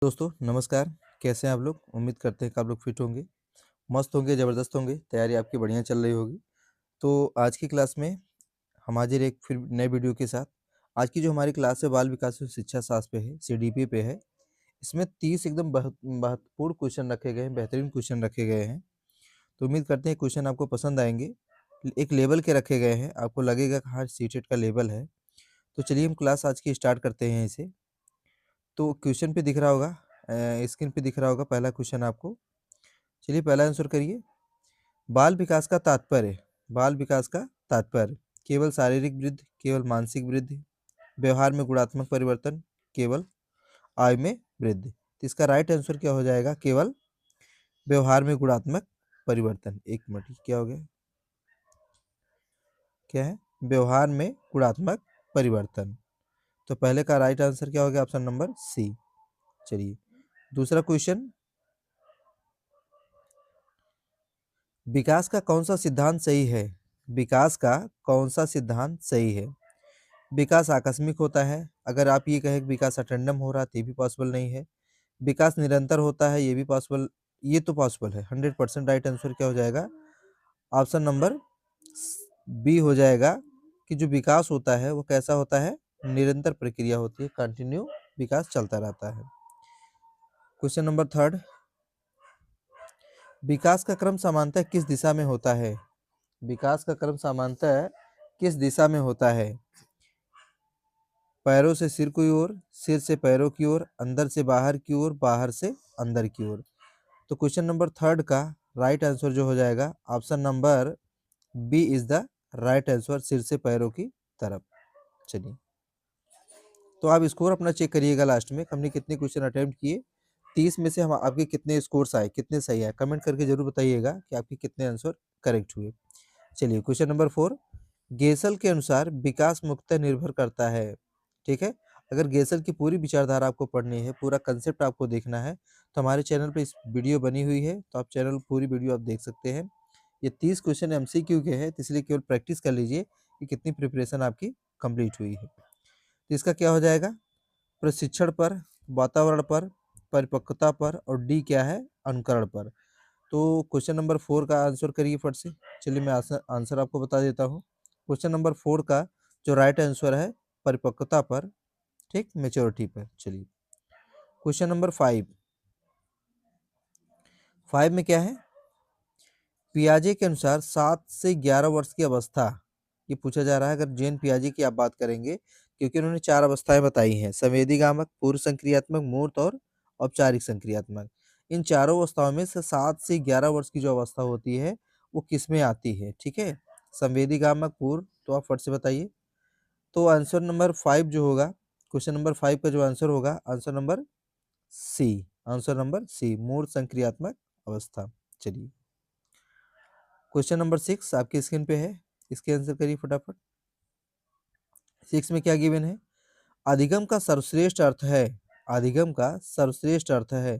दोस्तों नमस्कार। कैसे हैं आप लोग? उम्मीद करते हैं कि आप लोग फिट होंगे, मस्त होंगे, ज़बरदस्त होंगे। तैयारी आपकी बढ़िया चल रही होगी। तो आज की क्लास में हम हाजिर एक फिर नए वीडियो के साथ। आज की जो हमारी क्लास है बाल विकास एवं शिक्षा शास्त्र पे है, सीडीपी पे है। इसमें 30 एकदम महत्वपूर्ण क्वेश्चन रखे गए हैं, बेहतरीन क्वेश्चन रखे गए हैं। तो उम्मीद करते हैं क्वेश्चन आपको पसंद आएंगे। एक लेवल के रखे गए हैं, आपको लगेगा कि हाँ सीटेट का लेवल है। तो चलिए हम क्लास आज की स्टार्ट करते हैं इसे। तो क्वेश्चन पे दिख रहा होगा, स्क्रीन पे दिख रहा होगा पहला क्वेश्चन आपको। चलिए पहला आंसर करिए। बाल विकास का तात्पर्य, बाल विकास का तात्पर्य केवल शारीरिक वृद्धि, केवल मानसिक वृद्धि, व्यवहार में गुणात्मक परिवर्तन, केवल आयु में वृद्धि। तो इसका राइट आंसर क्या हो जाएगा? केवल व्यवहार में गुणात्मक परिवर्तन। एक मिनट, क्या हो गया? क्या है? व्यवहार में गुणात्मक परिवर्तन। तो पहले का राइट आंसर क्या हो गया? Option number C. चलिए दूसरा क्वेश्चन। विकास का कौन सा सिद्धांत सही है? विकास का कौन सा सिद्धांत सही है? विकास आकस्मिक होता है। अगर आप ये कहें कि विकास अटेंडम हो रहा है तो ये भी पॉसिबल नहीं है। विकास निरंतर होता है, ये भी पॉसिबल, ये तो पॉसिबल है। 100% राइट आंसर क्या हो जाएगा? ऑप्शन नंबर बी हो जाएगा कि जो विकास होता है वो कैसा होता है? निरंतर प्रक्रिया होती है, कंटिन्यू विकास चलता रहता है। Question number third. विकास का क्रम सामान्यतः किस दिशा में होता है? विकास का क्रम सामान्यतः किस दिशा में होता है? पैरों से सिर की ओर, सिर से पैरों की ओर, अंदर से बाहर की ओर, बाहर से अंदर की ओर। तो क्वेश्चन नंबर थर्ड का राइट आंसर जो हो जाएगा option number B is the right answer, सिर से पैरों की तरफ। चलिए तो आप स्कोर अपना चेक करिएगा लास्ट में, हमने कितने क्वेश्चन अटेम्प्ट किए, 30 में से हम आपके कितने स्कोर्स आए, कितने सही आए। कमेंट करके जरूर बताइएगा कि आपके कितने आंसर करेक्ट हुए। चलिए क्वेश्चन नंबर 4। गेसल के अनुसार विकास मुख्यतः निर्भर करता है। ठीक है, अगर गेसल की पूरी विचारधारा आपको पढ़नी है, पूरा कंसेप्ट आपको देखना है, तो हमारे चैनल पे इस वीडियो बनी हुई है, तो आप चैनल पूरी वीडियो आप देख सकते हैं। ये 30 क्वेश्चन एमसीक्यू के हैं, तो इसलिए केवल प्रैक्टिस कर लीजिए कि कितनी प्रिपरेशन आपकी कंप्लीट हुई है। तो इसका क्या हो जाएगा? प्रशिक्षण पर, वातावरण पर, परिपक्वता पर, और डी क्या है? अनुकरण पर। तो क्वेश्चन नंबर 4 का आंसर करिए फट से। चलिए मैं आंसर आपको बता देता हूँ। क्वेश्चन नंबर 4 का जो राइट आंसर है परिपक्वता पर, ठीक, मेच्योरिटी पर। चलिए क्वेश्चन नंबर 5। 5 में क्या है? पियाजे के अनुसार 7 से 11 वर्ष की अवस्था, ये पूछा जा रहा है। अगर जेन पियाजे की आप बात करेंगे, क्योंकि उन्होंने 4 अवस्थाएं बताई हैं, संवेदीगामक, पूर्व संक्रियात्मक, मूर्त और औपचारिक संक्रियात्मक। इन चारों अवस्थाओं में से 7 से 11 वर्ष की जो अवस्था होती है वो किस में आती है? ठीक है, संवेदीगामक, पूर्व, तो आप फट से बताइए। तो आंसर नंबर 5 जो होगा, क्वेश्चन नंबर 5 का जो आंसर होगा, answer number C, answer number C, मूर्त संक्रियात्मक अवस्था। चलिए क्वेश्चन नंबर 6 आपकी स्क्रीन पे है, इसके आंसर करिए फटाफट। 6 में क्या गिवन है? अधिगम का सर्वश्रेष्ठ अर्थ है, अधिगम का सर्वश्रेष्ठ अर्थ है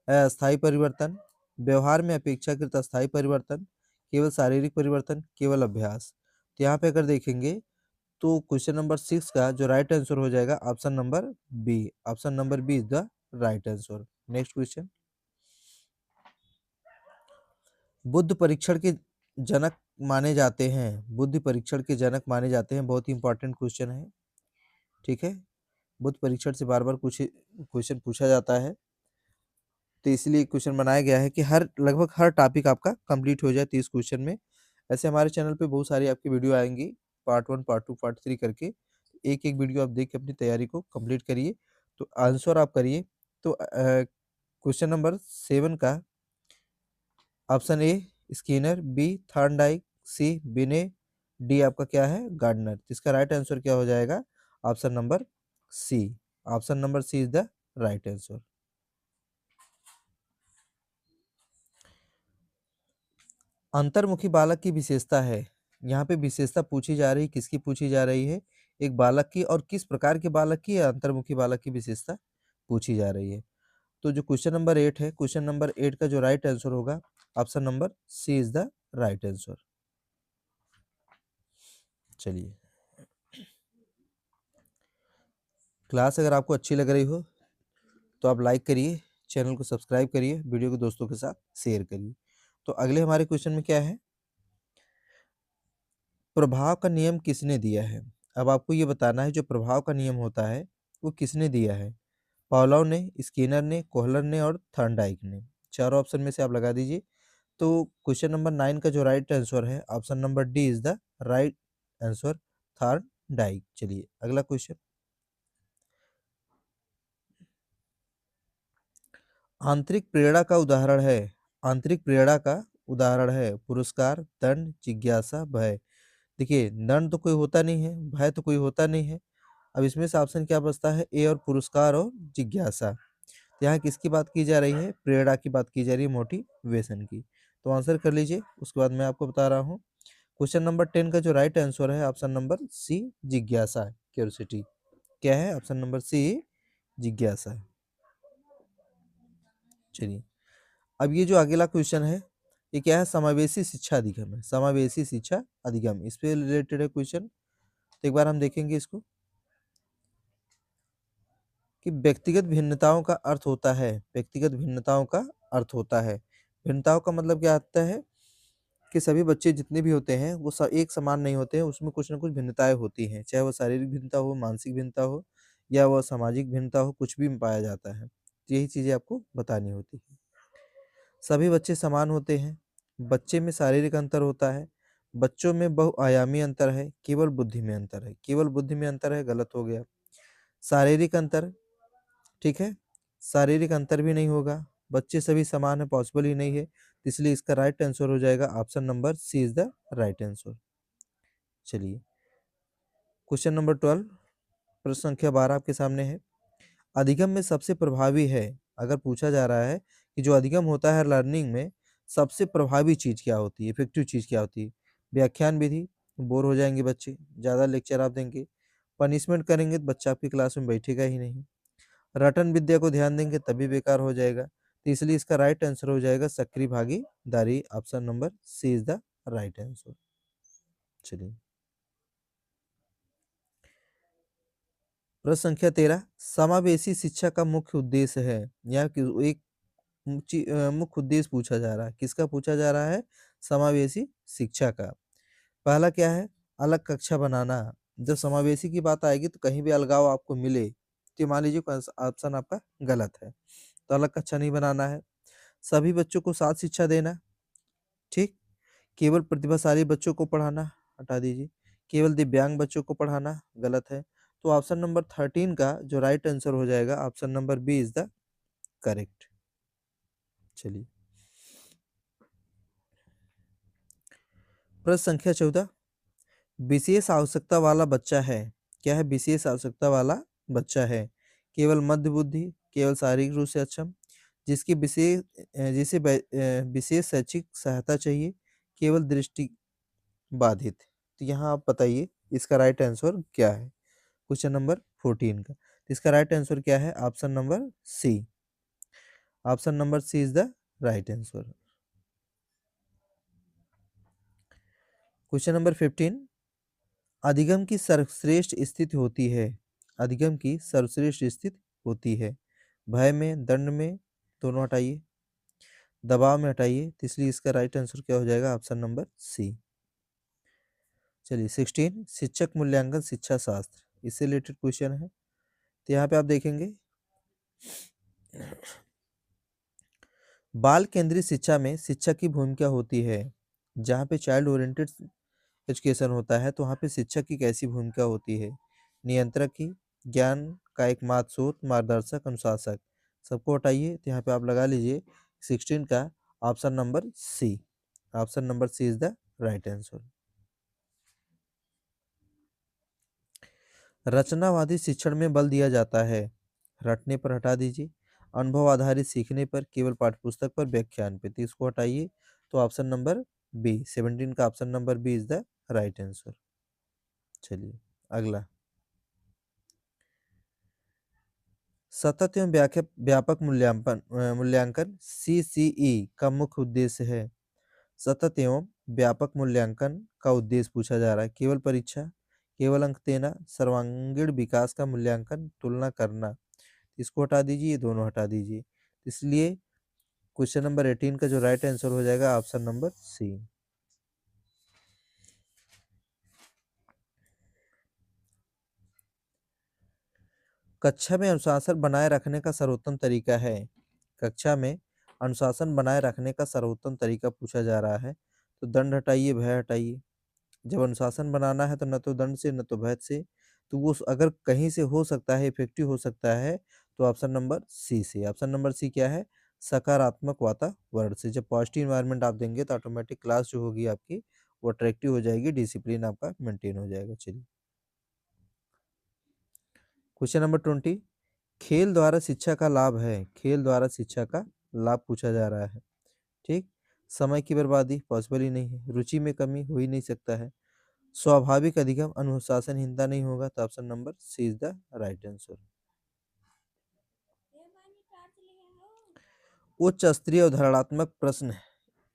अस्थायी परिवर्तन, व्यवहार में अपेक्षाकृत अस्थायी परिवर्तन, केवल शारीरिक परिवर्तन, केवल अभ्यास। तो यहाँ पे अगर देखेंगे तो क्वेश्चन नंबर 6 का जो राइट आंसर हो जाएगा option number B, option number B is the right answer. Next question. बुद्ध परीक्षण के जनक माने जाते हैं, बुद्ध परीक्षण के जनक माने जाते हैं, बहुत ही इंपॉर्टेंट क्वेश्चन है। ठीक है, बुद्ध परीक्षण से बार बार कुछ क्वेश्चन पूछा जाता है, तो इसलिए क्वेश्चन बनाया गया है कि हर लगभग हर टॉपिक आपका कंप्लीट हो जाए 30 क्वेश्चन में। ऐसे हमारे चैनल पे बहुत सारी आपकी वीडियो आएंगी, पार्ट 1, पार्ट 2, पार्ट 3 करके। एक एक वीडियो आप देख के अपनी तैयारी को कंप्लीट करिए। तो आंसर आप करिए। तो क्वेश्चन नंबर 7 का option A Skinner, B Thorndike, C Binet, D आपका क्या है? गार्डनर। तो इसका राइट आंसर क्या हो जाएगा? Option number C, option number C is the right answer. अंतर्मुखी बालक की विशेषता है, यहाँ पे विशेषता पूछी जा रही, किसकी पूछी जा रही है? एक बालक की, और किस प्रकार के बालक की? अंतर्मुखी बालक की विशेषता पूछी जा रही है। तो जो क्वेश्चन नंबर 8 है, क्वेश्चन नंबर 8 का जो राइट आंसर होगा option number C is the right answer. चलिए क्लास अगर आपको अच्छी लग रही हो तो आप लाइक करिए, चैनल को सब्सक्राइब करिए, वीडियो को दोस्तों के साथ शेयर करिए। तो अगले हमारे क्वेश्चन में क्या है, प्रभाव का नियम किसने दिया है। अब आपको ये बताना है जो प्रभाव का नियम होता है वो किसने दिया है। पावलोव ने, स्किनर ने, कोहलर ने और थॉर्नडाइक ने। चारों ऑप्शन में से आप लगा दीजिए। तो क्वेश्चन नंबर 9 का जो राइट आंसर है option number D is the right answer, Thorndike. चलिए अगला क्वेश्चन, आंतरिक प्रेरणा का उदाहरण है, आंतरिक प्रेरणा का उदाहरण है पुरस्कार, दंड, जिज्ञासा, भय। देखिए दंड तो कोई होता नहीं है, भय तो कोई होता नहीं है। अब इसमें से ऑप्शन क्या बचता है, ए और पुरस्कार और जिज्ञासा। तो यहाँ किसकी बात की जा रही है, प्रेरणा की बात की जा रही है, मोटिवेशन की। तो आंसर कर लीजिए, उसके बाद मैं आपको बता रहा हूँ। क्वेश्चन नंबर 10 का जो राइट आंसर है ऑप्शन नंबर सी, जिज्ञासा, क्यूरियोसिटी। क्या है, ऑप्शन नंबर सी, जिज्ञासा है। चलिए अब ये जो अगला क्वेश्चन है ये क्या है, समावेशी शिक्षा अधिगम है, समावेशी शिक्षा अधिगम, इस पे रिलेटेड है क्वेश्चन। तो एक बार हम देखेंगे इसको कि व्यक्तिगत भिन्नताओं का अर्थ होता है, व्यक्तिगत भिन्नताओं का अर्थ होता है, भिन्नताओं का मतलब क्या आता है कि सभी बच्चे जितने भी होते हैं वो एक समान नहीं होते हैं, उसमें कुछ ना कुछ भिन्नताएं होती हैं, चाहे वो शारीरिक भिन्नता हो, मानसिक भिन्नता हो या वो सामाजिक भिन्नता हो, कुछ भी पाया जाता है। तो यही चीजें आपको बतानी होती है। सभी बच्चे समान होते हैं, बच्चे में शारीरिक अंतर होता है, बच्चों में बहुआयामी अंतर है, केवल बुद्धि में अंतर है, केवल बुद्धि में अंतर है, गलत हो गया। शारीरिक अंतर, ठीक है, शारीरिक अंतर भी नहीं होगा, बच्चे सभी समान है, पॉसिबल ही नहीं है, इसलिए इसका राइट आंसर हो जाएगा option number C is the right answer. चलिए क्वेश्चन नंबर 12, प्रश्न संख्या 12 आपके सामने है, अधिगम में सबसे प्रभावी है। अगर पूछा जा रहा है कि जो अधिगम होता है लर्निंग में सबसे प्रभावी चीज क्या होती है, इफेक्टिव चीज क्या होती है। व्याख्यान विधि, बोर हो जाएंगे बच्चे, ज्यादा लेक्चर आप देंगे, पनिशमेंट करेंगे तो बच्चा आपकी क्लास में बैठेगा ही नहीं, रटन विद्या को ध्यान देंगे तभी बेकार हो जाएगा। तो इसलिए इसका राइट आंसर हो जाएगा सक्रिय भागीदारी, option number C is the right answer. चलिए प्रश्न संख्या 13, समावेशी शिक्षा का मुख्य उद्देश्य है। यहाँ एक मुख्य उद्देश्य पूछा जा रहा है, किसका पूछा जा रहा है, समावेशी शिक्षा का। पहला क्या है, अलग कक्षा बनाना। जब समावेशी की बात आएगी तो कहीं भी अलगाव आपको मिले तो मान लीजिए ऑप्शन आपका गलत है, तो अलग कक्षा नहीं बनाना है। सभी बच्चों को साथ शिक्षा देना, ठीक, केवल प्रतिभाशाली बच्चों को पढ़ाना, हटा दीजिए, केवल दिव्यांग बच्चों को पढ़ाना, गलत है। तो ऑप्शन नंबर 13 का जो राइट आंसर हो जाएगा option number B is the correct. चलिए प्रश्न संख्या 14, विशेष आवश्यकता वाला बच्चा है। क्या है, विशेष आवश्यकता वाला बच्चा है, केवल मध्य बुद्धि, केवल शारीरिक रूप से अक्षम, जिसकी विशेष शैक्षिक सहायता चाहिए, केवल दृष्टि बाधित। तो यहाँ आप बताइए इसका राइट आंसर क्या है, क्वेश्चन नंबर 14 का। तो इसका राइट आंसर क्या है, option number C, option number C is the right answer. Question number 15, अधिगम की सर्वश्रेष्ठ स्थिति होती है, अधिगम की सर्वश्रेष्ठ स्थिति होती है, भय में, दंड में, दोनों हटाइए, दबाव में हटाइए, तो इसलिए इसका राइट आंसर क्या हो जाएगा, ऑप्शन नंबर सी। चलिए 16, शिक्षक मूल्यांकन शिक्षा शास्त्र, इससे रिलेटेड क्वेश्चन है। तो यहाँ पे आप देखेंगे बाल केंद्रित शिक्षा में शिक्षक की भूमिका होती है, जहाँ पे चाइल्ड ओरिएंटेड एजुकेशन होता है तो वहाँ पे शिक्षक की कैसी भूमिका होती है, नियंत्रक की, ज्ञान का एकमात्र स्रोत, मार्गदर्शक, अनुशासक। सबको हटाइए, तो यहाँ पे आप लगा लीजिए 16 का option number C, option number C is the right answer. रचनावादी शिक्षण में बल दिया जाता है, रटने पर हटा दीजिए, अनुभव आधारित सीखने पर, केवल पाठ्यपुस्तक पर, व्याख्यान पे, तो इसको हटाइए। तो ऑप्शन नंबर बी 17 का option number B is the right answer. चलिए अगला, सतत एवं व्यापक मूल्यांकन सीसीई का मुख्य उद्देश्य है। सतत एवं व्यापक मूल्यांकन का उद्देश्य पूछा जा रहा है, केवल परीक्षा, केवल अंक देना, सर्वांगीण विकास का मूल्यांकन, तुलना करना। इसको हटा दीजिए, ये दोनों हटा दीजिए। इसलिए क्वेश्चन नंबर 18 का जो राइट आंसर हो जाएगा ऑप्शन नंबर सी। कक्षा में अनुशासन बनाए रखने का सर्वोत्तम तरीका है। कक्षा में अनुशासन बनाए रखने का सर्वोत्तम तरीका पूछा जा रहा है, तो दंड हटाइए, भय हटाइए। जब अनुशासन बनाना है तो न तो दंड से न तो भय से, तो वो अगर कहीं से हो सकता है, इफेक्टिव हो सकता है, तो ऑप्शन नंबर सी से। ऑप्शन नंबर सी क्या है? सकारात्मक वातावरण से। जब पॉजिटिव इन्वायरमेंट आप देंगे तो ऑटोमेटिक क्लास जो होगी आपकी वो अट्रैक्टिव हो जाएगी, डिसिप्लिन आपका मेंटेन हो जाएगा। चलिए क्वेश्चन नंबर 20, खेल द्वारा शिक्षा का लाभ है। खेल द्वारा शिक्षा का लाभ पूछा जा रहा है। ठीक, समय की बर्बादी पॉसिबल ही नहीं है, रुचि में कमी हो ही नहीं सकता है, स्वाभाविक अधिगम अनुशासनहीनता नहीं होगा, तो option number C is the right answer. उच्च स्तरीय उदाहरणात्मक प्रश्न है।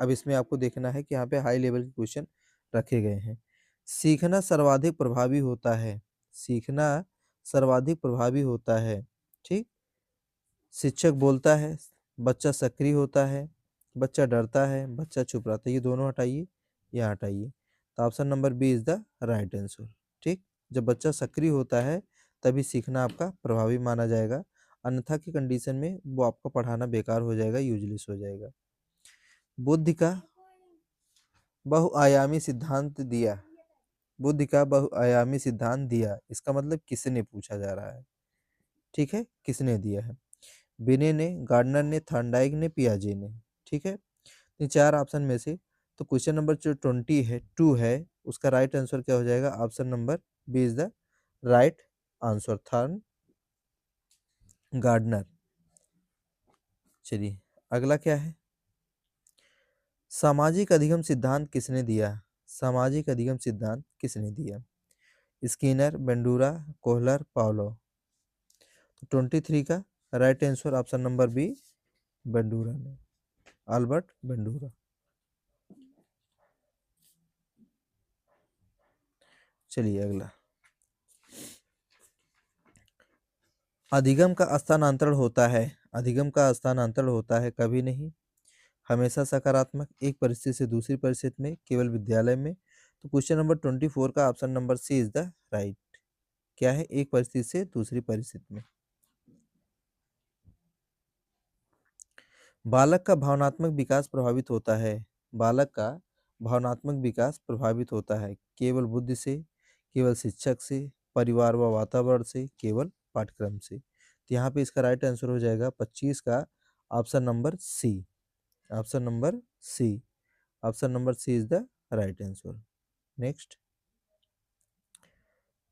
अब इसमें आपको देखना है कि यहाँ पे हाई लेवल के क्वेश्चन रखे गए हैं। सीखना सर्वाधिक प्रभावी होता है। सीखना सर्वाधिक प्रभावी होता है। ठीक, शिक्षक बोलता है, बच्चा सक्रिय होता है, बच्चा डरता है, बच्चा चुप रहता है। ये दोनों हटाइए, यहाँ हटाइए, तो option number B is the right answer. ठीक, जब बच्चा सक्रिय होता है तभी सीखना आपका प्रभावी माना जाएगा, अन्यथा की कंडीशन में वो आपका पढ़ाना बेकार हो जाएगा, यूजलेस हो जाएगा। बुद्धि का बहुआयामी सिद्धांत दिया। बुद्धि का बहुआयामी सिद्धांत दिया, इसका मतलब किसने पूछा जा रहा है। ठीक है, किसने दिया है? बिने ने, गार्डनर ने, थॉर्नडाइक ने, पियाजे ने। ठीक है, इन चार ऑप्शन में से तो क्वेश्चन नंबर जो 22 है उसका राइट आंसर क्या हो जाएगा? Option number B is the right answer, Thorn Gardner. चलिए अगला क्या है? सामाजिक अधिगम सिद्धांत किसने दिया? सामाजिक अधिगम सिद्धांत किसने दिया? Skinner, Bandura, Kohler, Pavlov. तो 23 का right answer option number B, Bandura ने, अल्बर्ट बेंडूरा। चलिए अगला, अधिगम का स्थानांतरण होता है। अधिगम का स्थानांतरण होता है कभी नहीं, हमेशा सकारात्मक, एक परिस्थिति से दूसरी परिस्थिति में, केवल विद्यालय में। तो क्वेश्चन नंबर 24 का option number C is the right. क्या है? एक परिस्थिति से दूसरी परिस्थिति में। बालक का भावनात्मक विकास प्रभावित होता है। बालक का भावनात्मक विकास प्रभावित होता है केवल बुद्धि से, केवल शिक्षक से, परिवार व वातावरण से, केवल पाठ्यक्रम से। तो यहाँ पे इसका राइट आंसर हो जाएगा 25 का option number C. Option number C. Option number C is the right answer. Next,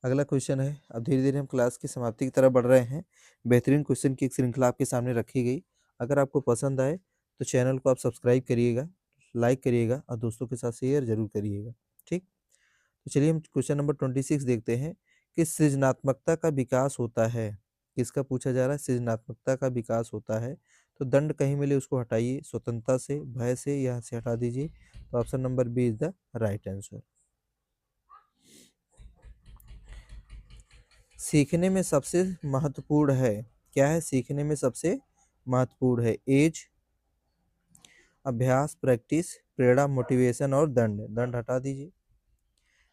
अगला क्वेश्चन है। अब धीरे धीरे हम क्लास की समाप्ति की तरफ बढ़ रहे हैं। बेहतरीन क्वेश्चन की एक श्रृंखला आपके सामने रखी गई। अगर आपको पसंद आए तो चैनल को आप सब्सक्राइब करिएगा, लाइक करिएगा और दोस्तों के साथ शेयर जरूर करिएगा। ठीक, तो चलिए हम क्वेश्चन नंबर 26 देखते हैं कि सृजनात्मकता का विकास होता है। किसका पूछा जा रहा है? सृजनात्मकता का विकास होता है। तो दंड कहीं मिले उसको हटाइए, स्वतंत्रता से, भय से, यहाँ से हटा दीजिए, तो option number B is the right answer. सीखने में सबसे महत्वपूर्ण है। क्या है? सीखने में सबसे महत्वपूर्ण है एज, अभ्यास, प्रैक्टिस, प्रेरणा, मोटिवेशन और दंड। दंड हटा दीजिए।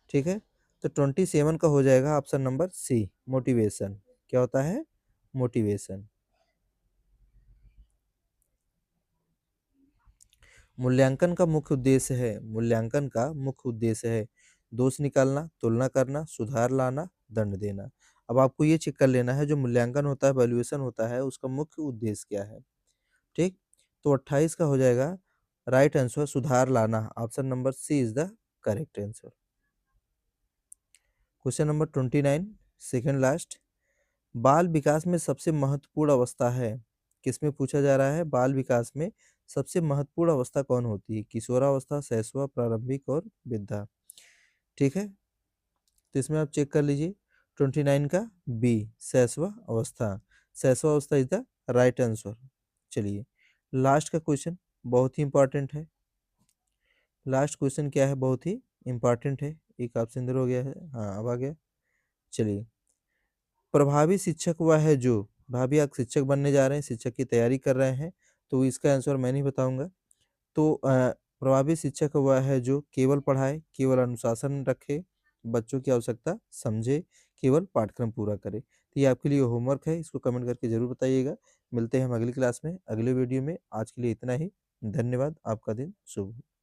ठीक है, तो 27 का हो जाएगा ऑप्शन नंबर सी, मोटिवेशन। क्या होता है? मोटिवेशन। मूल्यांकन का मुख्य उद्देश्य है। मूल्यांकन का मुख्य उद्देश्य है दोष निकालना, तुलना करना, सुधार लाना, दंड देना। अब आपको ये चेक कर लेना है जो मूल्यांकन होता है, वैल्यूएशन होता है, उसका मुख्य उद्देश्य क्या है। ठीक, तो 28 का हो जाएगा राइट आंसर, सुधार लाना। Option number C is the correct answer. Question number 29, second last, बाल विकास में सबसे महत्वपूर्ण अवस्था है। किसमें पूछा जा रहा है? बाल विकास में सबसे महत्वपूर्ण अवस्था कौन होती है? किशोरावस्था, शैशव, प्रारंभिक और वृद्धा। ठीक है, तो इसमें आप चेक कर लीजिए 29 का बी, शैशव अवस्था। शैशव अवस्था इज द राइट आंसर। चलिए लास्ट का क्वेश्चन बहुत ही इंपॉर्टेंट है। लास्ट क्वेश्चन क्या है? बहुत ही इंपॉर्टेंट है। एक ऑप्शन इधर हो गया है, हाँ अब आ गया। चलिए, प्रभावी शिक्षक वह है जो भाभी आप शिक्षक बनने जा रहे हैं, शिक्षक की तैयारी कर रहे हैं, तो इसका आंसर मैं नहीं बताऊँगा। तो प्रभावी शिक्षक वह है जो केवल पढ़ाए, केवल अनुशासन रखे, बच्चों की आवश्यकता समझे, केवल पाठ्यक्रम पूरा करे। तो ये आपके लिए होमवर्क है, इसको कमेंट करके ज़रूर बताइएगा। मिलते हैं हम अगली क्लास में, अगले वीडियो में। आज के लिए इतना ही। धन्यवाद। आपका दिन शुभ हो।